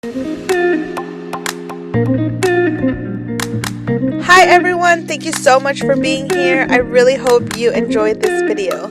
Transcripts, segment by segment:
Hi everyone, thank you so much for being here. I really hope you enjoyed this video.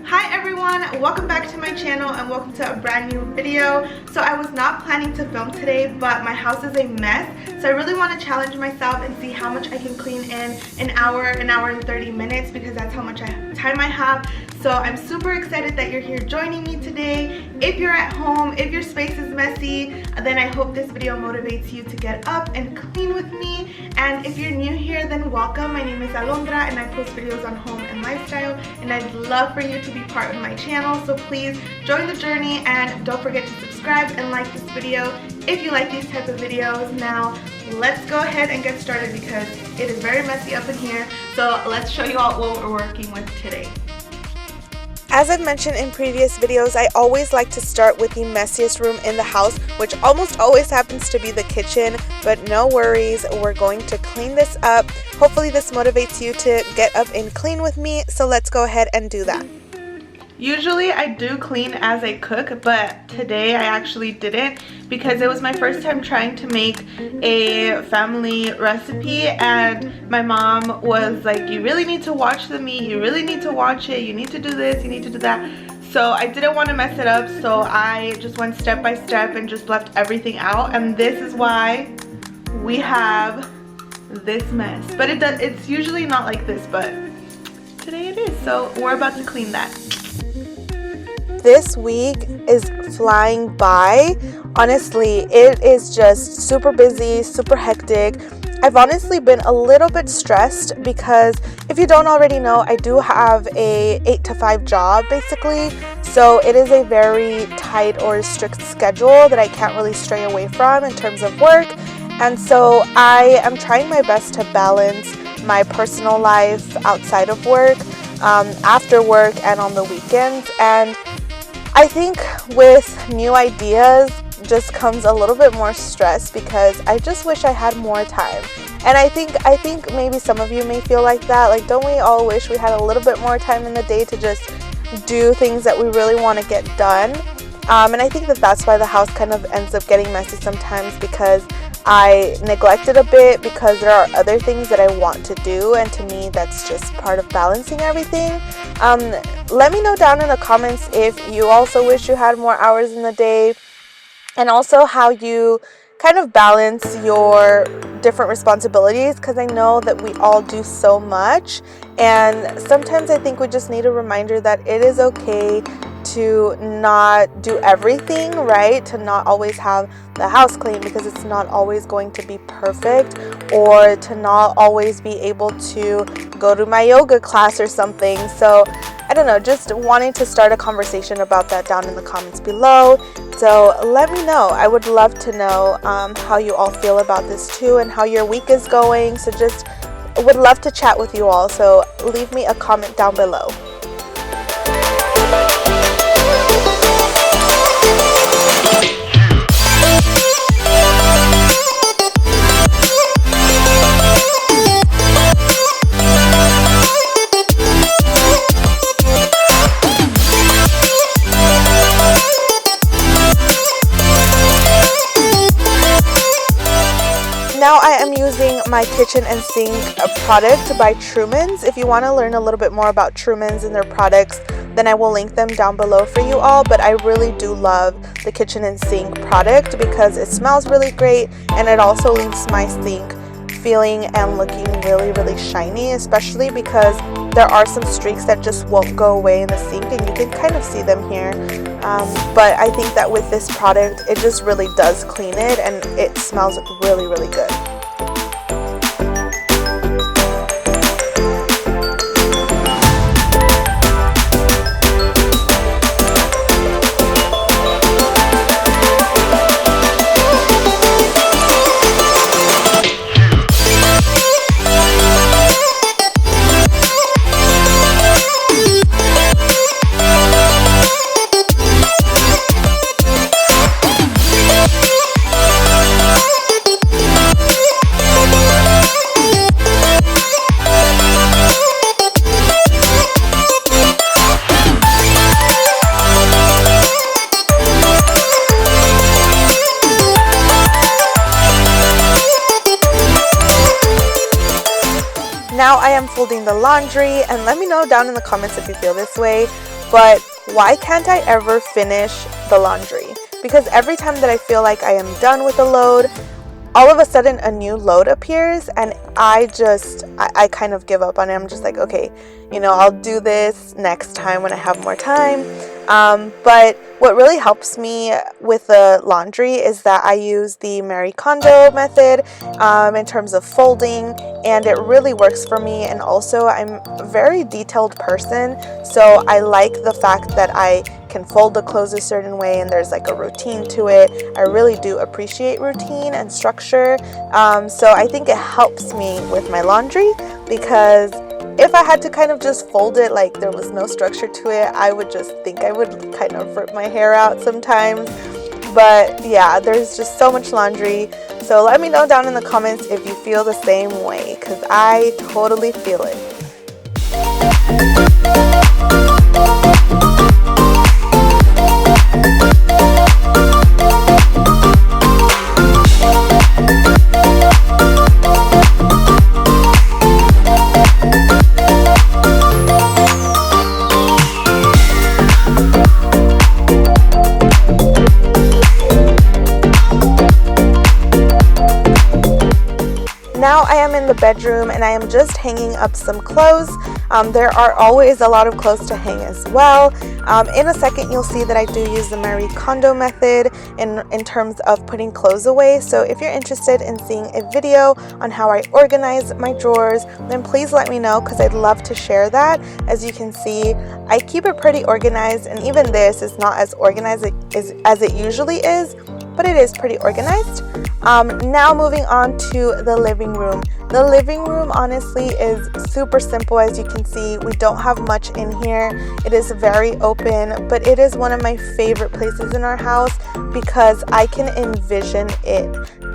Hi everyone, welcome back to my channel and welcome to a brand new video. So I was not planning to film today, but my house is a mess. So I really want to challenge myself and see how much I can clean in an hour and 30 minutes because that's how much time I have. So I'm super excited that you're here joining me today. If you're at home, if your space is messy, then I hope this video motivates you to get up and clean with me. And if you're new here, then welcome. My name is Alondra and I post videos on home and lifestyle, and I'd love for you to be part of my channel. So please join the journey and don't forget to subscribe and like this video if you like these type of videos. Now let's go ahead and get started because it is very messy up in here. So let's show you all what we're working with today. As I've mentioned in previous videos, I always like to start with the messiest room in the house, which almost always happens to be the kitchen, but no worries, we're going to clean this up. Hopefully this motivates you to get up and clean with me, so let's go ahead and do that. Usually I do clean as I cook, but today I actually didn't because it was my first time trying to make a family recipe, and my mom was like, you really need to watch the meat, you really need to watch it, you need to do this, you need to do that. So I didn't want to mess it up, so I just went step by step and just left everything out, and this is why we have this mess. But it's usually not like this, but today it is, so we're about to clean that. This week is flying by. Honestly, it is just super busy, super hectic. I've honestly been a little bit stressed because if you don't already know, I do have a 8 to 5 job basically. So it is a very tight or strict schedule that I can't really stray away from in terms of work. And so I am trying my best to balance my personal life outside of work, after work and on the weekends. And I think with new ideas just comes a little bit more stress because I just wish I had more time. And I think maybe some of you may feel like that. Like, don't we all wish we had a little bit more time in the day to just do things that we really want to get done? And I think that that's why the house kind of ends up getting messy sometimes, because I neglect it a bit because there are other things that I want to do, and to me that's just part of balancing everything. Let me know down in the comments if you also wish you had more hours in the day, and also how you kind of balance your different responsibilities, because I know that we all do so much, and sometimes I think we just need a reminder that it is okay to not do everything, right? To not always have the house clean because it's not always going to be perfect, or to not always be able to go to my yoga class or something. So I don't know, just wanting to start a conversation about that down in the comments below. So let me know. I would love to know how you all feel about this too, and how your week is going. So just would love to chat with you all. So leave me a comment down below. Now I am using my kitchen and sink product by Truman's. If you want to learn a little bit more about Truman's and their products, then I will link them down below for you all. But I really do love the kitchen and sink product because it smells really great, and it also leaves my sink feeling and looking really, really shiny, especially because there are some streaks that just won't go away in the sink, and you can kind of see them here. But I think that with this product, it just really does clean it, and it smells really, really good. Now I am folding the laundry, and let me know down in the comments if you feel this way, but why can't I ever finish the laundry? Because every time that I feel like I am done with a load, all of a sudden a new load appears, and I kind of give up on it. I'm just like, okay, I'll do this next time when I have more time. But what really helps me with the laundry is that I use the Marie Kondo method in terms of folding, and it really works for me. And also, I'm a very detailed person, so I like the fact that I can fold the clothes a certain way and there's like a routine to it. I really do appreciate routine and structure. So I think it helps me with my laundry, because if I had to kind of just fold it like there was no structure to it, I would just think I would kind of rip my hair out sometimes. But yeah, there's just so much laundry. So let me know down in the comments if you feel the same way, because I totally feel it. Now I am in the bedroom and I am just hanging up some clothes. There are always a lot of clothes to hang as well. In a second you'll see that I do use the Marie Kondo method in terms of putting clothes away. So if you're interested in seeing a video on how I organize my drawers, then please let me know, because I'd love to share that. As you can see, I keep it pretty organized, and even this is not as organized as it usually is, but it is pretty organized. Now moving on to the living room. The living room honestly is super simple. As you can see, we don't have much in here. It is very open, but it is one of my favorite places in our house because I can envision it,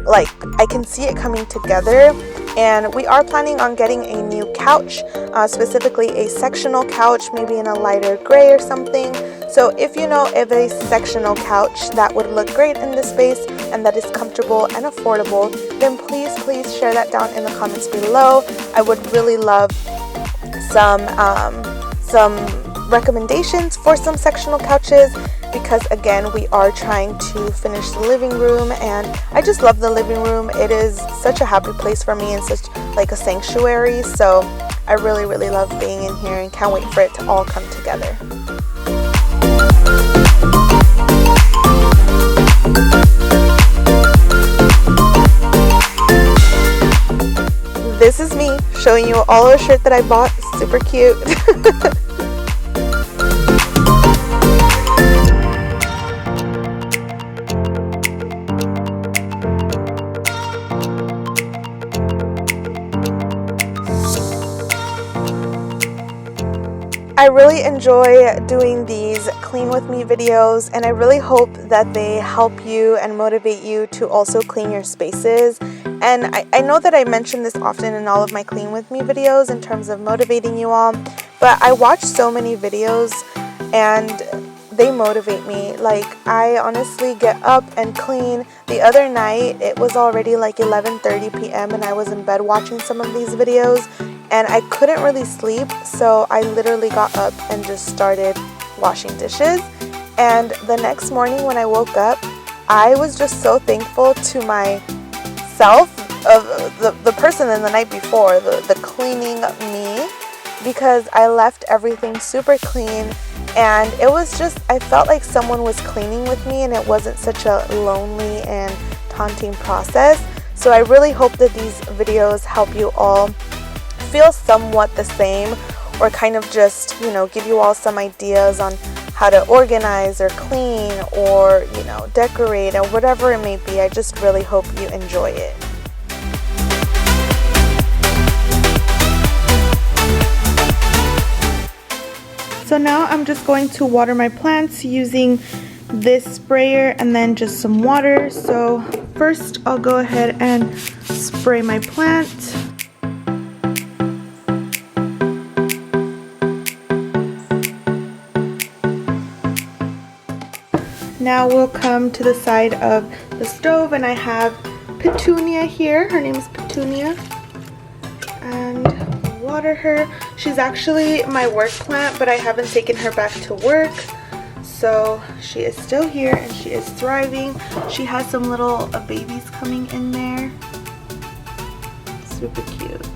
like I can see it coming together. And we are planning on getting a new couch, specifically a sectional couch, maybe in a lighter gray or something. So if you know of a sectional couch that would look great in this space and that is comfortable and affordable, then please share that down in the comments below. I would really love some recommendations for some sectional couches, because again, we are trying to finish the living room, and I just love the living room. It is such a happy place for me and such like a sanctuary. So I really love being in here and can't wait for it to all come together. This is me showing you all a shirt that I bought. Super cute. I really enjoy doing these clean with me videos, and I really hope that they help you and motivate you to also clean your spaces. And I know that I mention this often in all of my clean with me videos in terms of motivating you all, but I watch so many videos and they motivate me. Like, I honestly get up and clean. The other night it was already like 11:30 p.m. and I was in bed watching some of these videos, and I couldn't really sleep, so I literally got up and just started washing dishes. And the next morning when I woke up, I was just so thankful to myself, of the person in the night before, the cleaning me, because I left everything super clean, and it was just, I felt like someone was cleaning with me, and it wasn't such a lonely and daunting process. So I really hope that these videos help you all feel somewhat the same, or kind of just, give you all some ideas on how to organize or clean or, decorate or whatever it may be. I just really hope you enjoy it. So now I'm just going to water my plants using this sprayer and then just some water. So first I'll go ahead and spray my plant. Now we'll come to the side of the stove, and I have Petunia here. Her name is Petunia. And water her. She's actually my work plant, but I haven't taken her back to work. So she is still here and she is thriving. She has some little babies coming in there. Super cute.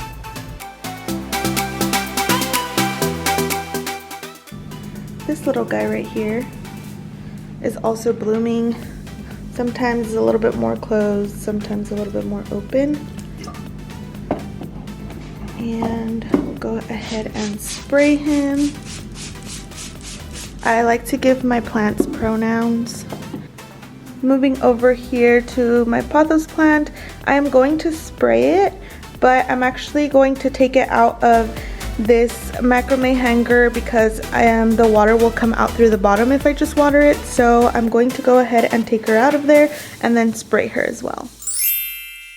This little guy right here is also blooming. Sometimes a little bit more closed, sometimes a little bit more open. And we'll go ahead and spray him. I like to give my plants pronouns. Moving over here to my pothos plant, I am going to spray it, but I'm actually going to take it out of this macrame hanger because the water will come out through the bottom if I just water it. So I'm going to go ahead and take her out of there and then spray her as well.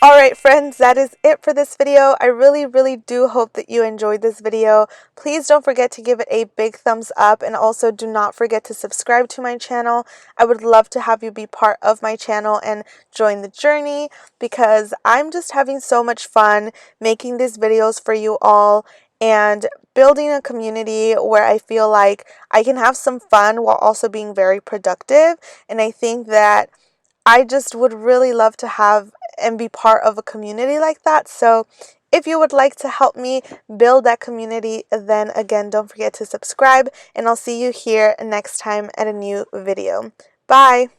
Alright friends, that is it for this video. I really do hope that you enjoyed this video. Please don't forget to give it a big thumbs up, and also do not forget to subscribe to my channel. I would love to have you be part of my channel and join the journey, because I'm just having so much fun making these videos for you all and building a community where I feel like I can have some fun while also being very productive. And I think that I just would really love to have and be part of a community like that. So if you would like to help me build that community, then again, don't forget to subscribe, and I'll see you here next time at a new video. Bye!